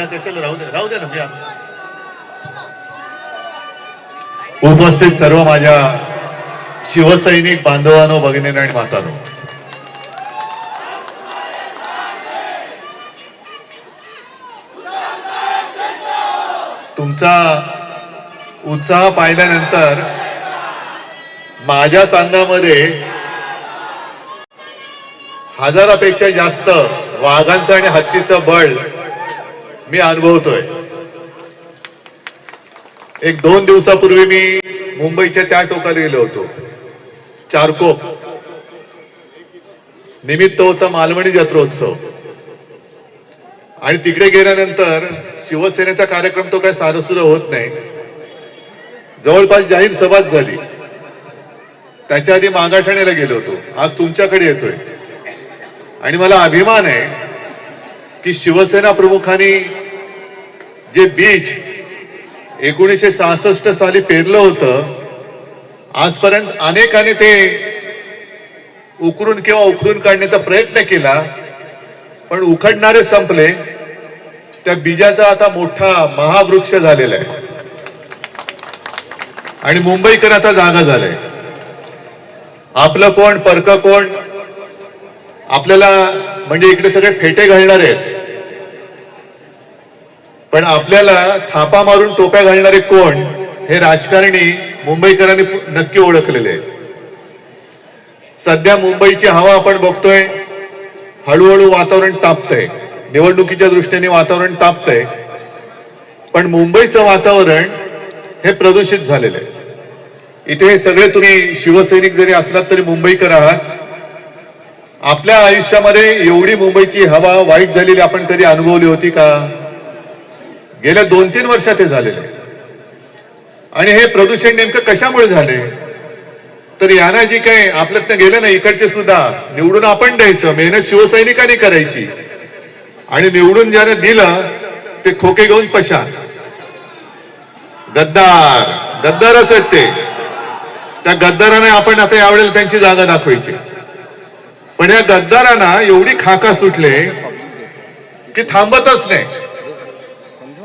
कशाला राहू दे ना. मी उपस्थित सर्व माझ्या शिवसैनिक बांधवांनो, भगिनींनो आणि मातांनो, तुमचा उत्साह पाहिल्यानंतर माझ्याच अंगामध्ये हजारापेक्षा जास्त वाघांचं आणि हत्तीचं बळ मी अनुभवतोय. एक 2 दिवसापूर्वी मी मुंबईच्या त्या टोकाला गेलो होतो, चारकोप. निमित्त होता मालवणी जत्रोत्सव. आणि तिकडे गेल्यानंतर शिवसेनेचा कार्यक्रम तो काय सारसुर होत नाही, जवळपास जाहीर सभाच झाली. त्याच्या आधी मागाठाण्याला गेलो होतो, आज तुमच्याकडे येतोय. आणि मला अभिमान आहे की शिवसेना प्रमुखांनी जे बीज 1966 साली पेरलं होतं, आजपर्यंत अनेकाने ते उकरून किंवा उखडून काढण्याचा प्रयत्न केला, पण उखडणारे संपले. त्या बीजाचा आता मोठा महावृक्ष झालेला आहे आणि मुंबईकर आता जागा झालाय. आपलं कोण परक कोण, आपल्याला म्हणजे इकडे सगळे फेटे घालणार आहेत, पण आपल्याला थापा मारून टोप्या घालणारे कोण हे राजकारणी मुंबईकरांनी नक्की ओळखलेले आहे. सध्या मुंबईची हवा आपण बघतोय, हळूहळू वातावरण तापतंय, निवडणुकीच्या दृष्टीने वातावरण तापतंय. पण मुंबईचं वातावरण हे प्रदूषित झालेलं आहे. इथे हे सगळे तुम्ही शिवसैनिक जरी असलात तरी मुंबईकर आहात. आपल्या आयुष्यामध्ये एवढी मुंबईची हवा वाईट झालेली आपण कधी अनुभवली होती का? गेल्या 2-3 वर्षात हे झालेलं आहे. आणि हे प्रदूषण नेमकं कशामुळे झाले? तर यांना जी काही आपल्यातनं गेलं ना, इकडचे सुद्धा निवडून आपण द्यायचं, मेहनत शिवसैनिकांनी करायची, आणि निवडून ज्याने दिलं ते खोके घेऊन पशा. गद्दारच आहेत ते. त्या गद्दाराने आपण आता यावेळेला त्यांची जागा दाखवायची. पण या गद्दारांना एवढी खाका सुटले की थांबतच नाही.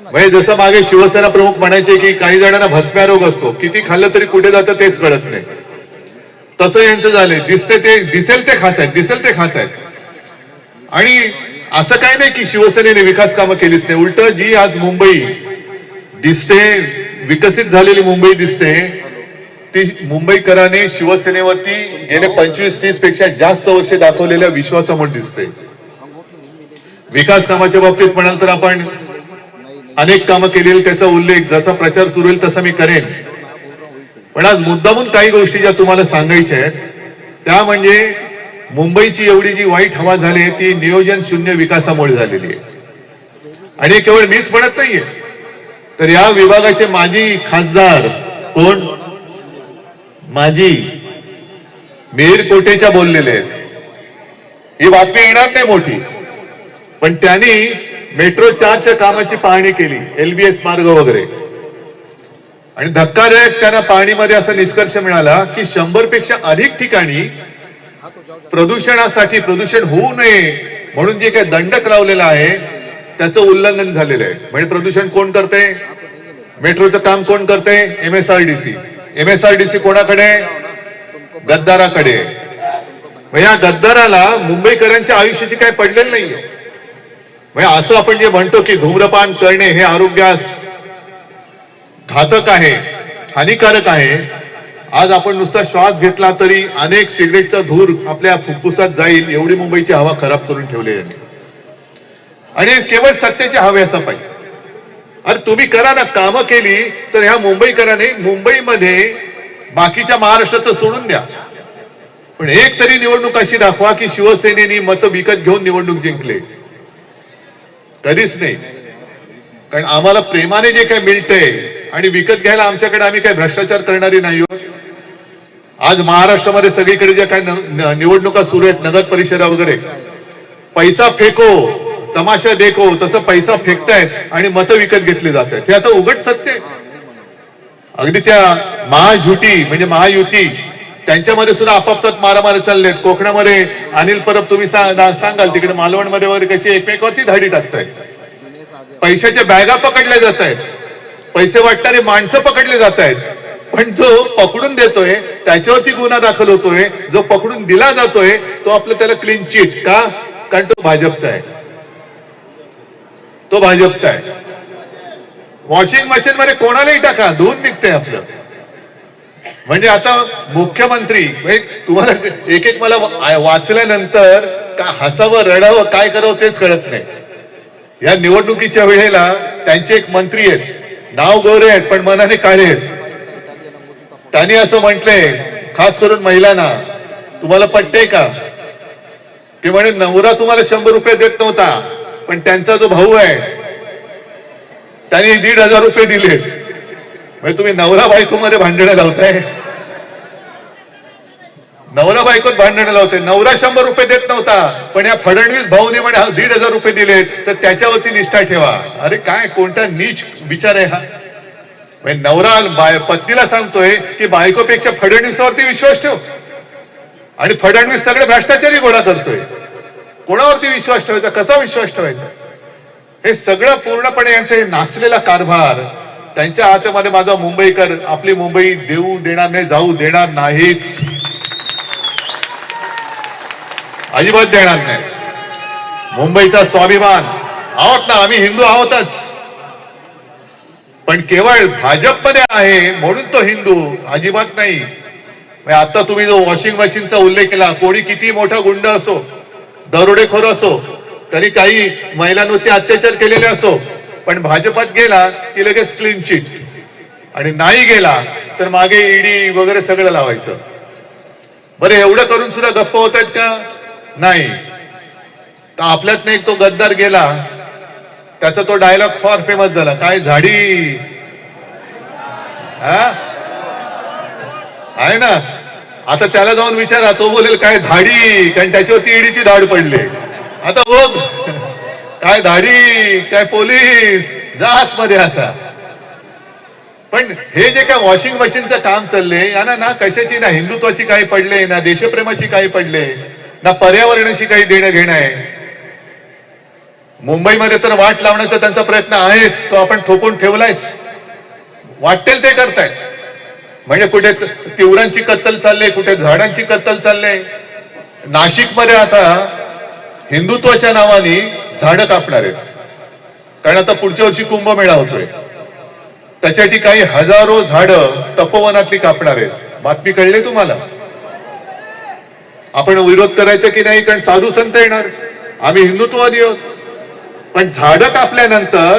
म्हणजे जसं मागे शिवसेना प्रमुख म्हणायचे की काही जणांना भस्म्या रोग असतो, किती खाल्लं तरी कुठे जातं तेच कळत नाही, तसं यांचं झालंय. दिसेल ते खात आहेत. आणि असं काही नाही की शिवसेनेने विकास कामं केलीच नाही. उलट जी आज मुंबई दिसते, विकसित झालेली मुंबई दिसते, ती मुंबईकरांनी शिवसेनेवरती गेले 25-30 पेक्षा जास्त वर्षे दाखवलेल्या विश्वासामुळे दिसते. विकास कामाच्या बाबतीत म्हणाल तर आपण अनेक कामं केलेली, त्याचा उल्लेख जसा प्रचार सुरू होईल तसा मी करेन. पण आज मुद्दामून काही गोष्टी ज्या तुम्हाला सांगायच्या आहेत त्या म्हणजे मुंबईची एवढी जी वाईट हवा झाली ती नियोजन शून्य विकासामुळे झालेली आहे. आणि केवळ मीच म्हणत नाहीये, तर या विभागाचे माजी खासदार कोण, माजी मेयर कोटेच्या बोललेले आहेत. ही बातमी येणार नाही मोठी, पण त्यांनी मेट्रो 4च्या कामाची पाहणी केली, LBS मार्ग वगैरे. आणि धक्कादायक त्यांना पाहणीमध्ये असा निष्कर्ष मिळाला की 100 पेक्षा अधिक ठिकाणी प्रदूषण होऊ नये म्हणून जे काही दंडक लावलेला आहे त्याचं उल्लंघन झालेलं आहे. म्हणजे प्रदूषण कोण करते? मेट्रोचं काम कोण करते? MSRDC कोणाकडे? गद्दाराकडे. या गद्दाराला मुंबईकरांच्या आयुष्याची काय पडलेलं नाहीये. म्हणजे असं आपण जे म्हणतो की धूम्रपान करणे हे आरोग्यास घातक आहे, हानिकारक आहे. आज आपण नुसता श्वास घेतला तरी अनेक सिगरेटचा धूर आपल्या फुफ्फुसात जाईल एवढी मुंबईची हवा खराब करून ठेवली आहे. आणि केवळ सत्याची हव्यासा पाहिजे. अरे तुम्ही करा ना, कामं केली तर ह्या मुंबईकरांनी मुंबईमध्ये बाकीच्या महाराष्ट्रात सोडून द्या, पण एक तरी निवडणूक अशी दाखवा की शिवसेनेने मत विकत घेऊन निवडणूक जिंकले. कधीच नाही. कारण आम्हाला प्रेमाने जे काही मिळतंय आणि विकत घ्यायला आमच्याकडे, आम्ही काही भ्रष्टाचार करणारी नाही आहोत. आज महाराष्ट्रामध्ये सगळीकडे ज्या काही निवडणुका सुरू आहेत, नगर परिषदा वगैरे, पैसा फेको तमाशा देखो तसं पैसा फेकतायत आणि मतं विकत घेतली जात आहेत. हे आता उघड सत्य आहे. अगदी त्या महायुती म्हणजे महायुती त्यांच्यामध्ये सुद्धा आपापसात मारामारी चाललेत. कोकणामध्ये अनिल परब तुम्ही सांगाल, तिकडे मालवणमध्ये वगैरे कशी एकमेकावरती धाडी टाकतायत. पैशाच्या बॅगा पकडल्या जात आहेत, पैसे वाटणारी माणसं पकडले जात आहेत, पण जो पकडून देतोय त्याच्यावरती गुन्हा दाखल होतोय, जो पकडून दिला जातोय तो आपलं त्याला क्लीन चिट का? कारण तो भाजपचा आहे, तो भाजपचा आहे. वॉशिंग मशीन मध्ये कोणालाही टाका, धुवून निघतंय आपलं. म्हणजे आता मुख्यमंत्री तुम्हाला एक एक मला वाचल्यानंतर का हसावं रडावं काय करावं तेच कळत नाही. या निवडणुकीच्या वेळेला त्यांचे एक मंत्री आहेत, नाव गोरे आहेत पण मनाने काळे आहेत. त्यांनी असं म्हटलंय खास करून महिलांना, तुम्हाला पटते का? ते म्हणे नवरा तुम्हाला 100 रुपये देत नव्हता, पण त्यांचा जो भाऊ आहे त्यांनी 1,500 रुपये दिलेत. म्हणजे तुम्ही नवरा बायको मध्ये भांडणं लावताय, नवरा बायकोत भांडणं लावते. नवरा 100 रुपये देत नव्हता, पण या फडणवीस भाऊने म्हणे 1,500 रुपये दिलेत तर त्याच्यावरती निष्ठा ठेवा. अरे काय कोणता नीच विचार आहे हा? नवरा पत्नीला सांगतोय की बायकोपेक्षा फडणवीसावरती विश्वास ठेव, आणि फडणवीस सगळे भ्रष्टाचारी गोळा करतोय. कोणावरती विश्वास ठेवायचा, कसा विश्वास ठेवायचा? हे सगळं पूर्णपणे यांचं हे नासलेला कारभार. त्यांच्या हातामध्ये माझा मुंबईकर, आपली मुंबई देऊ देणार नाही, जाऊ देणार नाहीच, अजिबात देणार नाही. मुंबईचा स्वाभिमान आहोत ना आम्ही, हिंदू आहोतच, पण केवळ भाजपमध्ये आहे म्हणून तो हिंदू, अजिबात नाही. आता तुम्ही जो वॉशिंग मशीनचा उल्लेख केला, कोणी किती मोठा गुंड असो, दरोडेखोर असो, तरी काही महिलांवरती अत्याचार केलेले असो, पण भाजपात गेला की लगेच क्लीन चिट, आणि नाही गेला तर मागे ईडी वगैरे सगळं लावायचं. बरं एवढं करून सुद्धा गप्प होत आहेत का? नाही. तर आपल्यात नाही तो गद्दार गेला, त्याचा तो डायलॉग फार फेमस झाला, काय झाडी आहे ना. आता त्याला जाऊन विचारा, तो बोलेल काय धाडी, कारण त्याच्यावरती ईडीची धाड पडली. आता बघ काय धाडी, काय पोलीस, जा आतमध्ये आता. पण हे जे काय वॉशिंग मशीनचं काम चाललंय यांना ना कशाची, ना हिंदुत्वाची काही पडले, ना देशप्रेमाची काही पडले, ना पर्यावरणाशी काही देणं घेणं आहे. मुंबईमध्ये तर वाट लावण्याचा त्यांचा प्रयत्न आहेच, तो आपण थोपून ठेवलायच. वाटेल ते करतायत. म्हणजे कुठे तिवरांची कत्तल चालले, कुठे झाडांची कत्तल चालले. नाशिकमध्ये आता हिंदुत्वाच्या नावाने झाडं कापणार आहेत, कारण आता पुढच्या वर्षी कुंभमेळा होतोय. त्याच्यासाठी काही हजारो झाडं तपोवनातली कापणार आहेत. बातमी कळली तुम्हाला? आपण विरोध करायचा की नाही, कारण साधू संत येणार, आम्ही हिंदुत्ववादी आहोत. पण झाडं कापल्यानंतर,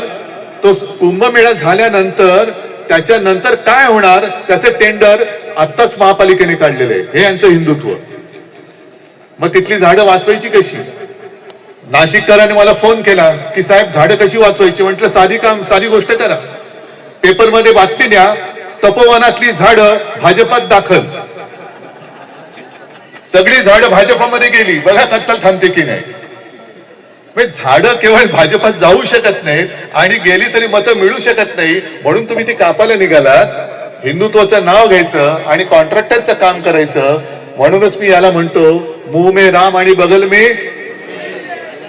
तो कुंभमेळा झाल्यानंतर त्याच्यानंतर काय होणार त्याचं टेंडर आत्ताच महापालिकेने काढलेलं आहे. हे यांचं हिंदुत्व. मग तिथली झाडं वाचवायची कशी? नाशिककरांनी मला फोन केला की साहेब झाडं कशी वाचवायची? म्हटलं साधी गोष्ट करा, पेपरमध्ये बातमी द्या, तपोवनातली झाडं भाजपात दाखल. सगळी झाडं भाजपामध्ये गेली, बघा कत्तल थांबते की नाही. झाडं केवळ भाजपात जाऊ शकत नाहीत आणि गेली तरी मतं मिळू शकत नाही, म्हणून तुम्ही ती कापायला निघालात. हिंदुत्वाचं नाव घ्यायचं आणि कॉन्ट्रॅक्टरचं काम करायचं. म्हणूनच मी याला म्हणतो, मुंह में राम आणि बगल में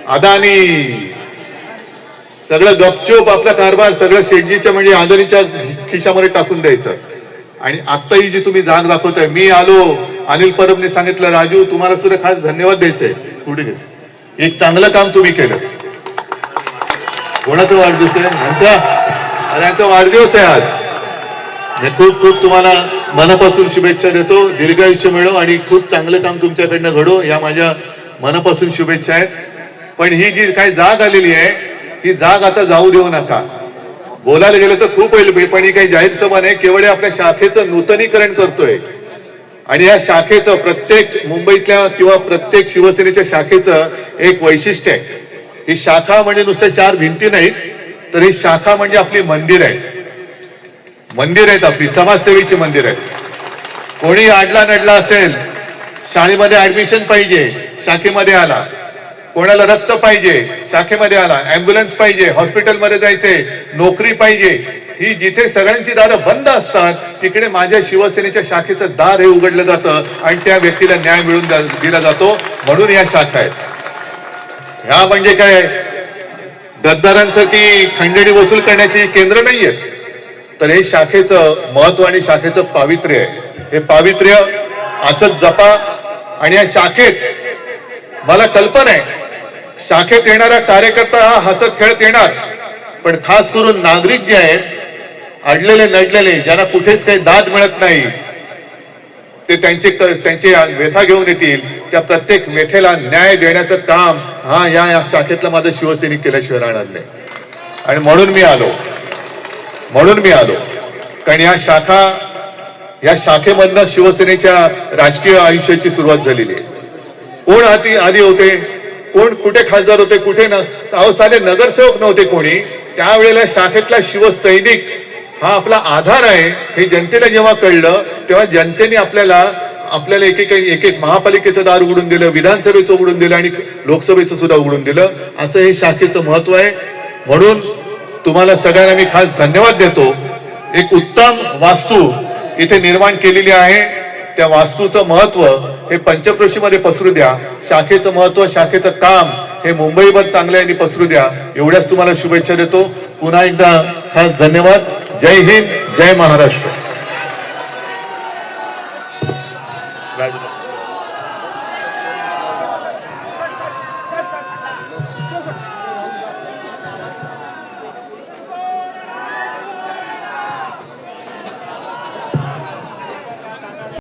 अदानी. सगळं गपचूप आपला कारभार सगळं शेटजीच्या म्हणजे अदानीच्या खिशामध्ये टाकून द्यायचं. आणि आता ही जी तुम्ही जाग दाखवताय, मी आलो, अनिल परबने सांगितलं राजू तुम्हाला सुद्धा खास धन्यवाद द्यायचंय. पुढे घे, एक चांगलं काम तुम्ही केलं. कोणाचा वाढदिवस आहे यांचा? अरे यांचा वाढदिवस आहे आज. खूप खूप तुम्हाला मनापासून शुभेच्छा देतो. दीर्घायुष्य मिळो आणि खूप चांगलं काम तुमच्याकडनं घडो, या माझ्या मनापासून शुभेच्छा आहेत. पण ही जी काही जाग आलेली आहे, ही जाग आता जाऊ देऊ नका. बोलायला गेलं तर खूप होईल, पण ही काही जाहीर सभा नाही, केवळ आपल्या शाखेचं नूतनीकरण करतोय. आणि या शाखेचं प्रत्येक मुंबईतल्या किंवा प्रत्येक शिवसेनेच्या शाखेचं एक वैशिष्ट्य आहे. ही शाखा म्हणजे नुसत्या 4 भिंती नाहीत, तर ही शाखा म्हणजे आपली मंदिर आहे. मंदिर आहेत, आपली समाजसेवेची मंदिर आहेत. कोणी आडला नडला असेल, शाळेमध्ये ऍडमिशन पाहिजे, शाखेमध्ये आला. कोणाला रक्त पाहिजे, शाखेमध्ये आला. अँब्युलन्स पाहिजे, हॉस्पिटलमध्ये जायचे, नोकरी पाहिजे, ही जिथे सगळ्यांची दारं बंद असतात तिकडे माझ्या शिवसेनेच्या शाखेचं दार हे उघडलं जातं आणि त्या व्यक्तीला न्याय मिळून दिला जातो. म्हणून या शाखा आहेत. ह्या म्हणजे काय, गद्दारांसारखी खंडणी वसूल करण्याची केंद्र नाहीये. तर हे शाखेचं महत्व आणि शाखेचं पावित्र्य आहे. हे पावित्र्य असंच जपा. आणि या शाखेत मला कल्पना आहे, शाखेत येणारा कार्यकर्ता हा हसत खेळत येणार, पण खास करून नागरिक जे आहेत, अडलेले नडलेले, ज्यांना कुठेच काही दाद मिळत नाही, ते त्यांचे व्यथा घेऊन येतील. त्या प्रत्येक व्यथेला न्याय देण्याचं काम या शाखेतला माझं शिवसैनिक केल्याशिवाय राहणार नाही. आणि म्हणून मी आलो कारण या शाखेमधनं शिवसेनेच्या राजकीय आयुष्याची सुरुवात झालेली आहे. कोण आधी होते, कोण कुठे खासदार होते, कुठे साले नगरसेवक नव्हते कोणी. त्यावेळेला शाखेतला शिवसैनिक हा आपला आधार आहे हे जनतेला जेव्हा कळलं, तेव्हा जनतेने आपल्याला एक एक महापालिकेचं दार उघडून दिलं, विधानसभेचं उघडून दिलं आणि लोकसभेचं सुद्धा उघडून दिलं. असं हे शाखेचं महत्व आहे. म्हणून तुम्हाला सगळ्यांना मी खास धन्यवाद देतो. एक उत्तम वास्तू इथे निर्माण केलेली आहे. त्या वास्तूचं महत्व हे पंचक्रोशीमध्ये पसरू द्या. शाखेचं महत्व, शाखेचं काम हे मुंबईभर चांगल्याने पसरू द्या. एवढ्याच तुम्हाला शुभेच्छा देतो. पुन्हा एकदा खास धन्यवाद. जय हिंद, जय महाराष्ट्र.